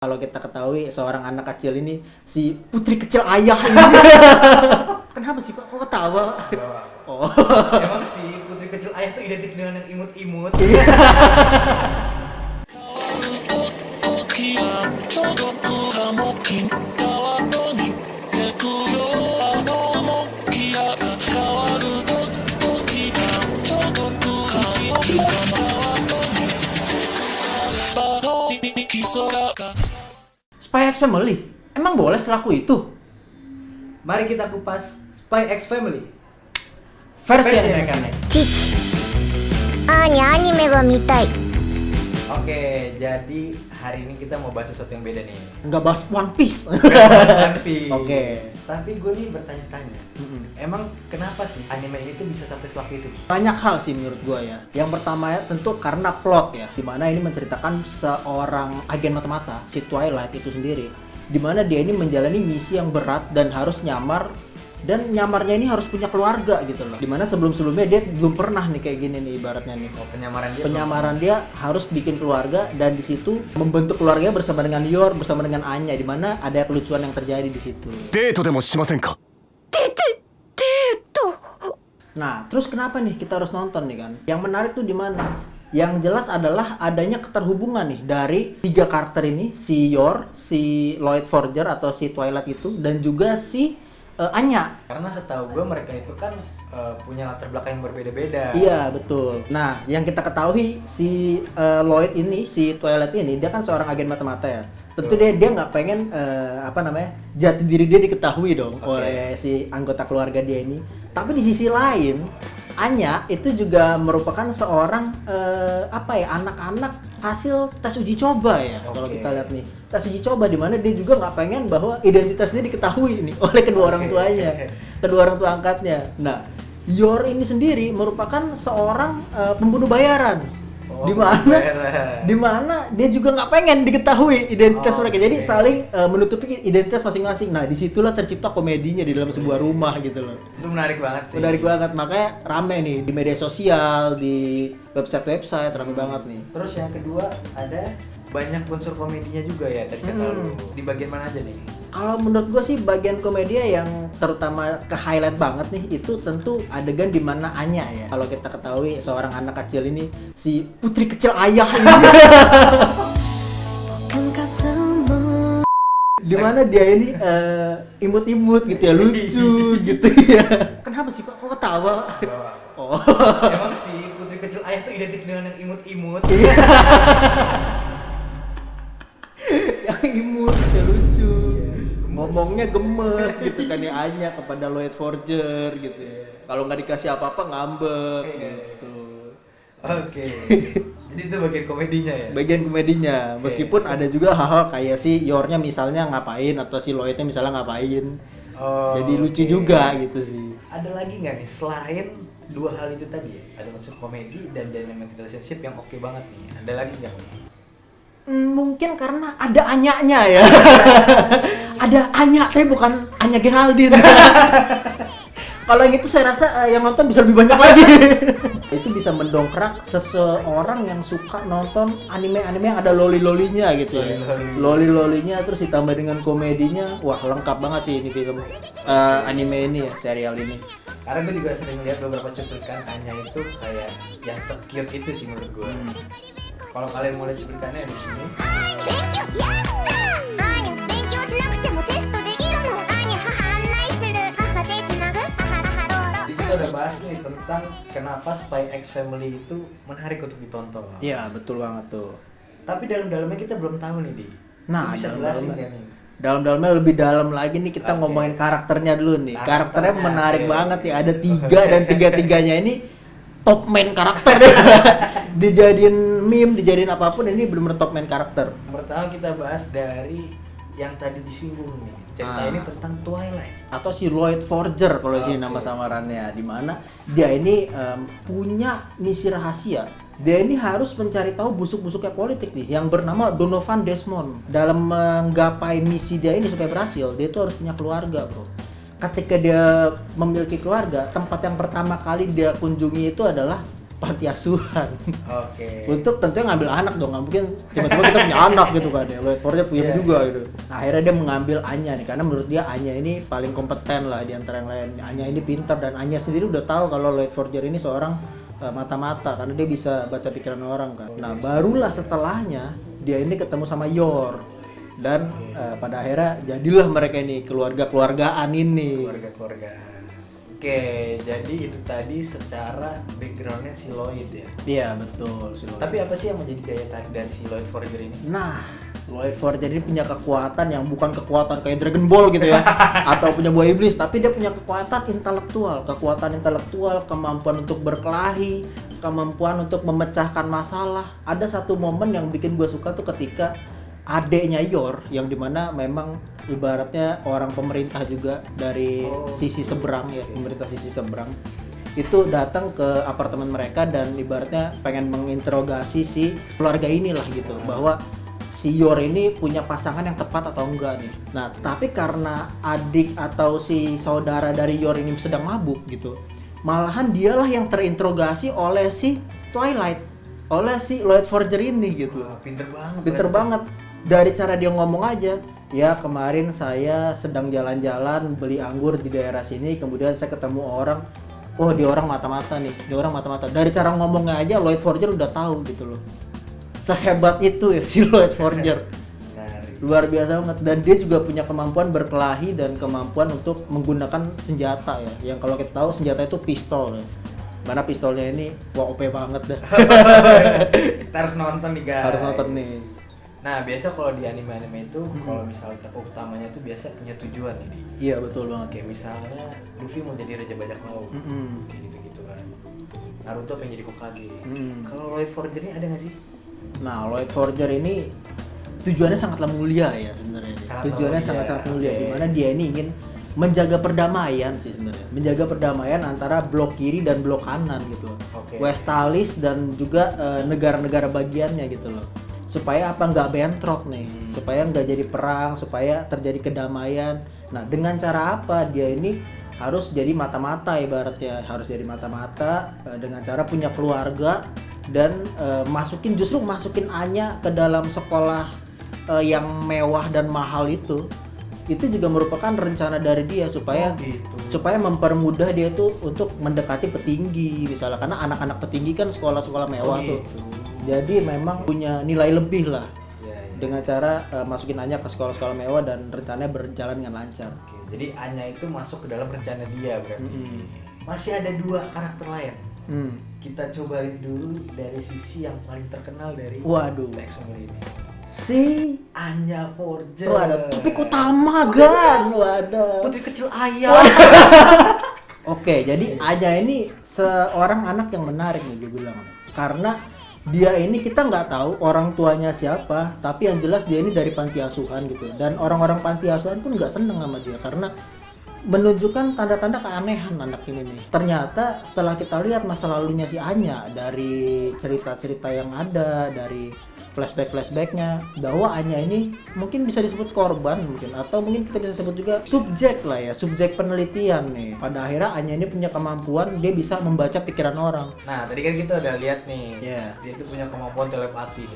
Kalau kita ketahui seorang anak kecil ini, si putri kecil ayah ini. Kenapa sih Pak? Kok ketawa? Oh. Emang si putri kecil ayah tuh identik dengan yang imut-imut. Spy X Family? Emang boleh selaku itu? Mari kita kupas Spy X Family. Versi Versi yang aneh. 父アーニャアニメが見たい Oke, jadi hari ini kita mau bahas sesuatu yang beda nih. Nggak bahas One Piece. Tapi, Oke. Tapi gue nih bertanya-tanya, emang kenapa sih anime ini tuh bisa sampai selaku itu? Banyak hal sih menurut gua ya. Yang pertama ya tentu karena plot ya, dimana ini menceritakan seorang agen mata-mata, si Twilight itu sendiri, dimana dia ini menjalani misi yang berat dan harus nyamar, dan nyamarnya ini harus punya keluarga gitu loh. Dimana sebelum-sebelumnya dia belum pernah nih kayak gini nih ibaratnya nih. Oh, penyamaran dia Harus bikin keluarga, dan di situ membentuk keluarga bersama dengan Yor, bersama dengan Anya, dimana ada kelucuan yang terjadi di situ. デートでもしませんか Nah, terus kenapa nih kita harus nonton nih kan? Yang menarik tuh di mana? Yang jelas adalah adanya keterhubungan nih dari tiga karakter ini, si Yor, si Lloyd Forger atau si Twilight itu, dan juga si Anya. Karena setahu gue mereka itu kan punya latar belakang yang berbeda-beda. Iya, betul. Nah, yang kita ketahui si Lloyd ini, si Twilight ini, dia kan seorang agen mata-mata ya. Tentu dia nggak pengen jati diri dia diketahui dong oleh si anggota keluarga dia ini. Tapi di sisi lain, Anya itu juga merupakan seorang anak-anak hasil tes uji coba ya. Kalau kita lihat nih, tes uji coba di mana dia juga nggak pengen bahwa identitas dia diketahui nih oleh kedua orang tuanya, kedua orang tua angkatnya. Nah, Yor ini sendiri merupakan seorang pembunuh bayaran. Di mana dia juga nggak pengen diketahui identitas mereka, jadi saling menutupi identitas masing-masing. Nah, disitulah tercipta komedinya di dalam sebuah rumah gitu loh. Itu menarik banget sih. Menarik banget, makanya rame nih di media sosial, di website rame banget nih. Terus yang kedua ada banyak unsur komedinya juga ya tadi kata lu. Di bagian mana aja nih? Kalau menurut gue sih bagian komedia yang terutama ke highlight banget nih itu tentu adegan di mana Anya ya. Kalau kita ketahui seorang anak kecil ini, si putri kecil ayah ini. Di mana dia ini imut-imut gitu ya, lucu gitu ya. Kenapa sih Pak? Kok ketawa? Oh. Emang si putri kecil ayah tuh identik dengan yang imut-imut. Yang imut, yang lucu. Ngomongnya gemes gitu kan ya Anya kepada Lloyd Forger gitu. Kalau nggak dikasih apa-apa ngambek gitu. Oke. Jadi itu bagian komedinya ya? Bagian komedinya, meskipun ada juga hal-hal kayak si Yornya misalnya ngapain atau si Lloydnya misalnya ngapain. Jadi lucu juga gitu sih. Ada lagi nggak nih selain dua hal itu tadi ya? Ada unsur komedi dan dynamic relationship yang oke banget nih. Ada lagi nggak? Mungkin karena ada Anyanya ya. Ada Anya, tapi bukan Anya Geraldine. Kalau yang itu saya rasa yang nonton bisa lebih banyak lagi. Itu bisa mendongkrak seseorang yang suka nonton anime-anime yang ada loli-lolinya gitu ya. Loli-lolinya terus ditambah dengan komedinya. Wah, lengkap banget sih ini film anime ini ya, serial ini. Karena gue juga sering lihat beberapa cuplikan Anya itu kayak yang se-cute itu sih menurut gue. Kalau kalian mau lihat cuplikannya di sini. 勉強しなくてもテストできるのアーニャ母案内する母手つなぐ母ラハローロ Jadi kita udah bahas nih tentang kenapa Spy X Family itu menarik untuk ditonton. Iya, betul banget tuh. Tapi dalam-dalamnya kita belum tahu nih, Di. Nah, Lu bisa jelasin nggak nih? dalam-dalamnya lebih dalam lagi nih kita ngomongin karakternya dulu nih. Karakternya menarik banget nih. Ada 3 dan tiga-tiganya ini top main karakter. Dijadiin meme, dijadiin apapun, ini benar-benar top main karakter. Pertama kita bahas dari yang tadi disinggung nih. Cerita ini tentang Twilight. Atau si Lloyd Forger kalau sini nama samarannya, di mana dia ini punya misi rahasia. Dia ini harus mencari tahu busuk-busuknya politik nih yang bernama Donovan Desmond. Dalam menggapai misi dia ini supaya berhasil, dia itu harus punya keluarga, bro. Ketika dia memiliki keluarga, tempat yang pertama kali dia kunjungi itu adalah panti asuhan. Oke. Untuk tentunya ngambil anak dong, nggak mungkin tiba-tiba kita punya anak gitu kan ya. Lloyd Forger punya Iya, juga iya. gitu. Nah, akhirnya dia mengambil Anya nih karena menurut dia Anya ini paling kompeten lah di antara yang lain. Anya ini pintar dan Anya sendiri udah tahu kalau Lloyd Forger ini seorang mata-mata karena dia bisa baca pikiran orang kan. Nah, barulah setelahnya dia ini ketemu sama Yor dan pada akhirnya jadilah mereka ini keluarga-keluargaan ini. Keluarga. Oke, jadi itu tadi secara backgroundnya si Lloyd ya. Iya, betul si Lloyd. Tapi apa sih yang menjadi daya tarik dari si Lloyd Forger ini? Nah, Lloyd Forger ini punya kekuatan yang bukan kekuatan kayak Dragon Ball gitu ya atau punya buah iblis, tapi dia punya kekuatan intelektual, kemampuan untuk berkelahi, kemampuan untuk memecahkan masalah. Ada satu momen yang bikin gue suka tuh ketika adeknya Yor yang dimana memang ibaratnya orang pemerintah juga dari sisi seberang ya, pemerintah sisi seberang itu datang ke apartemen mereka dan ibaratnya pengen menginterogasi si keluarga inilah gitu bahwa si Yor ini punya pasangan yang tepat atau enggak nih. Nah, tapi karena adik atau si saudara dari Yor ini sedang mabuk gitu, malahan dialah yang terinterogasi oleh si Twilight, oleh si Lloyd Forger ini gitu. Wah, pinter banget. Pinter banget. Dari cara dia ngomong aja, ya kemarin saya sedang jalan-jalan beli anggur di daerah sini, kemudian saya ketemu orang, oh dia orang mata-mata nih, dia orang mata-mata. Dari cara ngomongnya aja Lloyd Forger udah tahu gitu loh. Sehebat itu ya si Lloyd Forger. Luar biasa banget, dan dia juga punya kemampuan berkelahi dan kemampuan untuk menggunakan senjata ya. Yang kalau kita tahu senjata itu pistol ya. Mana pistolnya ini wah OP banget dah. Kita harus nonton nih guys. Harus nonton nih. Nah, biasa kalau di anime-anime itu kalau misalnya tokoh utamanya itu biasa punya tujuan nih. Iya betul banget. Kayak misalnya Luffy mau jadi raja bajak laut. Kayak gitu-gitu kan. Naruto pengen jadi Hokage. Kalau Lloyd Forger ini ada nggak sih? Nah, Lloyd Forger ini tujuannya sangatlah mulia ya sebenarnya. Tujuannya sangat-sangat mulia, di mana dia ini ingin menjaga perdamaian sih sebenarnya. Menjaga perdamaian antara blok kiri dan blok kanan gitu. Westalis dan juga negara-negara bagiannya gitu loh. Supaya apa nggak bentrok nih, supaya nggak jadi perang, supaya terjadi kedamaian. Nah, dengan cara apa dia ini harus jadi mata-mata ibaratnya, harus jadi mata-mata dengan cara punya keluarga dan masukin Anya ke dalam sekolah yang mewah dan mahal itu juga merupakan rencana dari dia supaya supaya mempermudah dia itu untuk mendekati petinggi misalnya, karena anak-anak petinggi kan sekolah-sekolah mewah tuh. Jadi memang punya nilai lebih lah dengan cara masukin Anya ke sekolah-sekolah mewah dan rencananya berjalan dengan lancar. Jadi Anya itu masuk ke dalam rencana dia berarti. Masih ada dua karakter lain. Kita coba dulu dari sisi yang paling terkenal dari Lexomil ini. Si Anya Forger. Waduh, topik utama kan. Waduh. Putri kecil ayam. Oke, jadi Anya ini seorang anak yang menarik nih gue bilang. Karena dia ini kita nggak tahu orang tuanya siapa, tapi yang jelas dia ini dari panti asuhan gitu. Dan orang-orang panti asuhan pun nggak seneng sama dia karena menunjukkan tanda-tanda keanehan anak ini nih. Ternyata setelah kita lihat masa lalunya si Anya dari cerita-cerita yang ada, dari flashback-flashbacknya, bahwa Anya ini mungkin bisa disebut korban mungkin, atau mungkin kita bisa sebut juga subjek lah ya, subjek penelitian nih. Pada akhirnya Anya ini punya kemampuan dia bisa membaca pikiran orang. Nah, tadi kan kita udah lihat nih, Dia itu punya kemampuan telepati.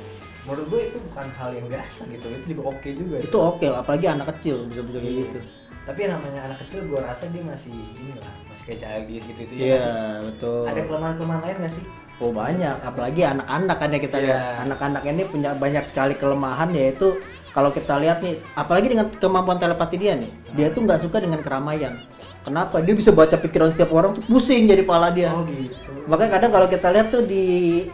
Menurut gue itu bukan hal yang biasa gitu, itu juga oke juga. Itu oke, apalagi anak kecil bisa kayak gitu. Tapi yang namanya anak kecil gue rasa dia masih masih kayak childish gitu ya. Iya, betul. Ada kelemahan-kelemahan lain nggak sih? Oh banyak, apalagi anak-anak kan ya kita lihat. Anak-anak ini punya banyak sekali kelemahan, yaitu kalau kita lihat nih, apalagi dengan kemampuan telepati dia nih, dia tuh nggak suka dengan keramaian. Kenapa? Dia bisa baca pikiran setiap orang tuh pusing jadi pala dia. Gitu. Makanya kadang kalau kita lihat tuh di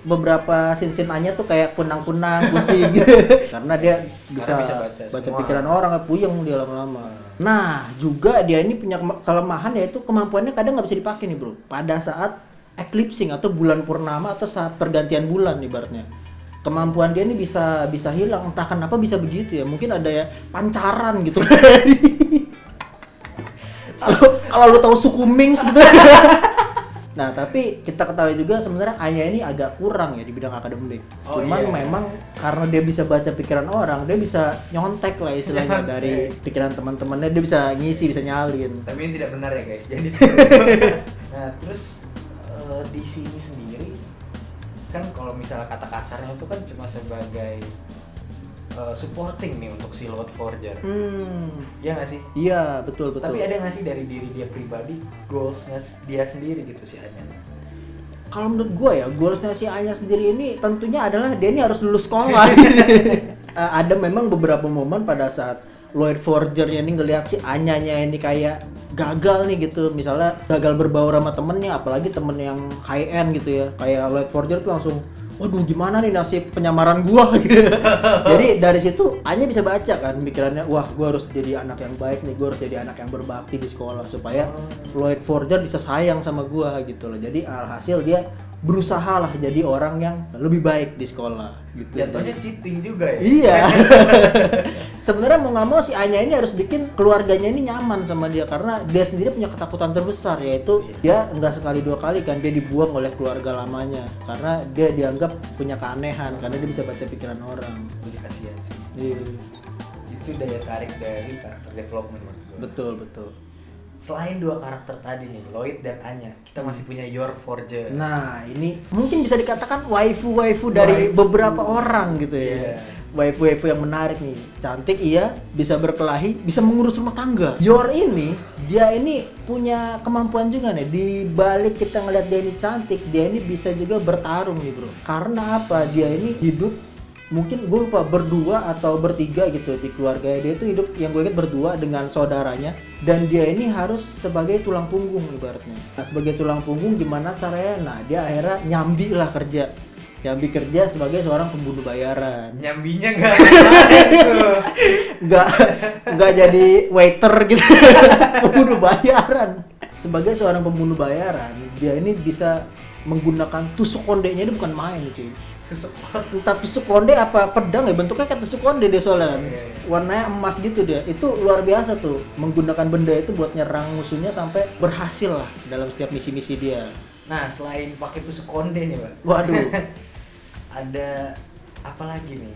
beberapa scene Anya tuh kayak kunang-kunang pusing gitu. Karena dia bisa baca pikiran orang, puyeng dia lama-lama. Nah, juga dia ini punya kelemahan, yaitu kemampuannya kadang nggak bisa dipakai nih bro. Pada saat eclipsing atau bulan purnama atau saat pergantian bulan ibaratnya. Kemampuan dia ini bisa hilang, entah kenapa bisa begitu ya. Mungkin ada ya pancaran gitu. Kalau lu tahu suku Mings gitu. Nah, tapi kita ketahui juga sebenarnya Anya ini agak kurang ya di bidang akademik. Cuman memang karena dia bisa baca pikiran orang, dia bisa nyontek lah istilahnya dari pikiran teman-temannya, dia bisa ngisi, bisa nyalin. Tapi ini tidak benar ya guys. Jadi nah, terus di sini sendiri kan kalau misalnya kata kasarnya itu kan cuma sebagai supporting nih untuk si Load Forger. Iya nggak sih? Iya, betul. Tapi ada nggak sih dari diri dia pribadi, goalsnya dia sendiri gitu si Anya? Kalau menurut gue ya, goalsnya si Anya sendiri ini tentunya adalah dia ini harus lulus sekolah. Ada memang beberapa momen pada saat Lloyd Forger-nya ini ngelihat si Anyanya ini kayak gagal nih gitu, misalnya gagal berbaur sama temennya, apalagi temen yang high end gitu ya, kayak Lloyd Forger tuh langsung, waduh gimana nih nasib penyamaran gua gitu. Jadi dari situ Anya bisa baca kan pikirannya, wah gua harus jadi anak yang baik nih, gua harus jadi anak yang berbakti di sekolah supaya Lloyd Forger bisa sayang sama gua gitu loh. Jadi alhasil dia berusaha lah jadi orang yang lebih baik di sekolah gitu. Jatuhnya cheating juga ya? Iya. Sebenarnya mau nggak mau si Anya ini harus bikin keluarganya ini nyaman sama dia, karena dia sendiri punya ketakutan terbesar, yaitu dia nggak sekali dua kali kan dia dibuang oleh keluarga lamanya karena dia dianggap punya keanehan, karena dia bisa baca pikiran orang. Jadi kasihan sih. Iya. Itu daya tarik dari karakter development menurut gue. Betul. Selain dua karakter tadi nih, Lloyd dan Anya, kita masih punya Yor Forger. Nah, ini mungkin bisa dikatakan waifu dari beberapa orang gitu ya. Waifu yang menarik nih. Cantik iya, bisa berkelahi, bisa mengurus rumah tangga. Yor ini, dia ini punya kemampuan juga nih. Di balik kita ngeliat dia ini cantik, dia ini bisa juga bertarung nih, Bro. Karena apa? Dia ini hidup mungkin gue lupa berdua atau bertiga gitu di keluarga dia itu hidup, yang gue ingat berdua dengan saudaranya, dan dia ini harus sebagai tulang punggung ibaratnya. Nah, sebagai tulang punggung gimana caranya? Nah, dia akhirnya nyambi kerja sebagai seorang pembunuh bayaran. Nyambinya nggak jadi waiter gitu. Pembunuh bayaran. Sebagai seorang pembunuh bayaran, dia ini bisa menggunakan tusuk kondenya, ini bukan main cuy. Entah tusuk konde apa pedang ya, bentuknya kayak tusuk konde dia soalnya. Warnanya emas gitu dia. Itu luar biasa tuh, menggunakan benda itu buat nyerang musuhnya sampai berhasil lah dalam setiap misi-misi dia. Nah, selain pakai tusuk konde nih, Pak. Waduh. Ada apa lagi nih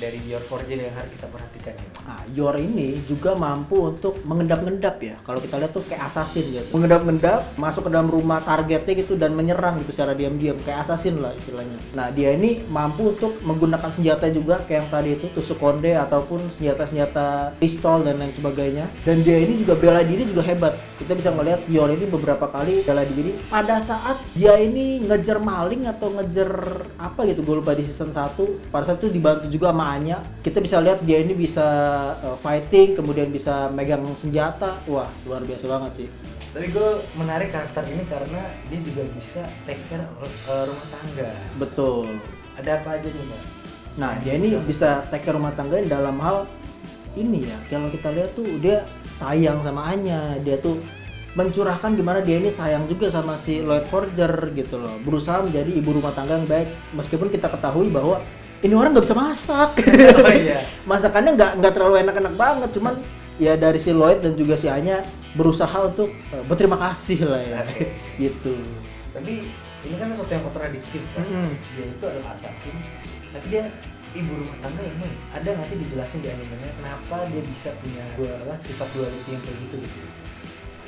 dari Yor Forger yang harus kita perhatikan nih? Nah, Yor ini juga mampu untuk mengendap-ngendap ya. Kalau kita lihat tuh kayak assassin gitu. Mengendap-endap, masuk ke dalam rumah targetnya gitu dan menyerang gitu secara diam-diam, kayak assassin lah istilahnya. Nah, dia ini mampu untuk menggunakan senjata juga kayak yang tadi itu, tusuk konde ataupun senjata-senjata pistol dan lain sebagainya. Dan dia ini juga bela diri juga hebat. Kita bisa melihat Yor ini beberapa kali bela diri pada saat dia ini ngejar maling atau ngejar apa gitu, gue lupa di season 1. Pada saat itu dibantu juga sama Anya. Kita bisa lihat dia ini bisa fighting, kemudian bisa megang senjata. Wah, luar biasa banget sih. Tapi gue menarik karakter ini karena dia juga bisa take care rumah tangga. Betul. Ada apa aja nih, Mbak? Nah, dia ini bisa take care rumah tangga dalam hal ini ya. Kalau kita lihat tuh dia sayang sama Anya. Dia tuh mencurahkan gimana dia ini sayang juga sama si Lloyd Forger gitu loh. Berusaha menjadi ibu rumah tangga yang baik, meskipun kita ketahui bahwa ini orang nggak bisa masak. Oh, iya. Masakannya nggak terlalu enak-enak banget, cuman ya dari si Lloyd dan juga si Anya berusaha untuk berterima kasih lah ya. Gitu. Tapi ini kan sesuatu yang kontradiktif kan. Dia itu adalah assassin, tapi dia ibu rumah tangga yang baik. Ada nggak sih dijelasin di animenya kenapa dia bisa punya sifat duality yang kayak gitu?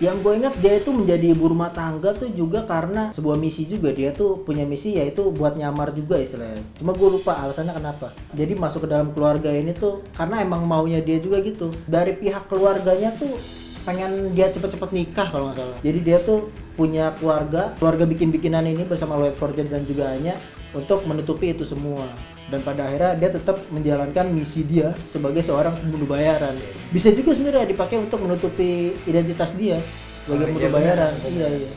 Yang gue ingat dia itu menjadi ibu rumah tangga tuh juga karena sebuah misi juga. Dia tuh punya misi yaitu buat nyamar juga istilahnya. Cuma gue lupa alasannya kenapa. Jadi masuk ke dalam keluarga ini tuh karena emang maunya dia juga gitu. Dari pihak keluarganya tuh pengen dia cepet-cepet nikah kalau nggak salah. Jadi dia tuh punya keluarga bikin-bikinan ini bersama Lloyd Forger dan juga Anya untuk menutupi itu semua. Dan pada akhirnya dia tetap menjalankan misi dia sebagai seorang pembunuh bayaran. Bisa juga sebenarnya dipakai untuk menutupi identitas dia sebagai pembunuh bayaran. Iya.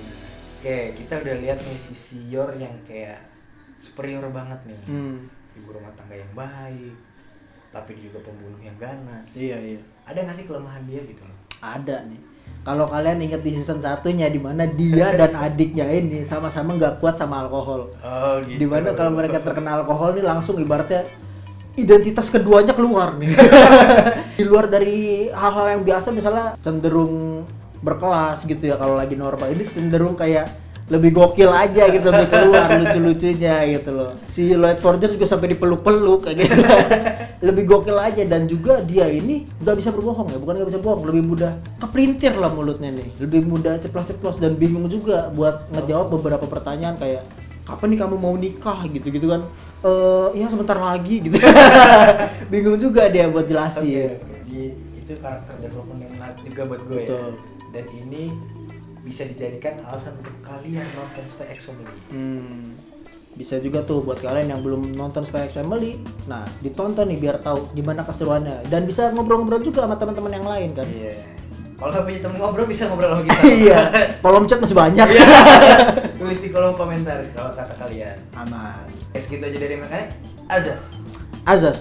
Oke, kita udah lihat nih si Yor yang kayak superior banget nih. Ibu rumah tangga yang baik, tapi dia juga pembunuh yang ganas. Iya. Ada nggak sih kelemahan dia gitu loh? Ada nih. Kalau kalian ingat di season 1-nya di mana dia dan adiknya ini sama-sama nggak kuat sama alkohol. Oh gitu. Dimana kalau mereka terkena alkohol nih langsung ibaratnya identitas keduanya keluar nih. Di luar dari hal-hal yang biasa, misalnya cenderung berkelas gitu ya kalau lagi normal, ini cenderung kayak lebih gokil aja gitu, lebih keluar lucu-lucunya gitu loh. Si Lloyd Forger juga sampai dipeluk-peluk kayak gitu. Lebih gokil aja, dan juga dia ini nggak bisa berbohong ya, bukan nggak bisa bohong, lebih mudah kepelintir lah mulutnya nih, lebih mudah ceplos-ceplos dan bingung juga buat ngejawab beberapa pertanyaan kayak kapan nih kamu mau nikah gitu kan. Ya sebentar lagi gitu. Bingung juga dia buat jelasin. Itu karakter development yang menarik juga buat gue ya. Betul. Dan ini bisa dijadikan alasan untuk kalian nonton Spy X Family. Bisa juga tuh buat kalian yang belum nonton Spy X Family. Nah, ditonton nih biar tahu gimana keseruannya dan bisa ngobrol-ngobrol juga sama teman-teman yang lain kan. Iya. Kalau nggak punya temen ngobrol bisa ngobrol sama kita. Iya. Kolom chat masih banyak. Tulis di kolom komentar kalau kata kalian. Aman. Segitu aja dari makanya. Azas. Azas.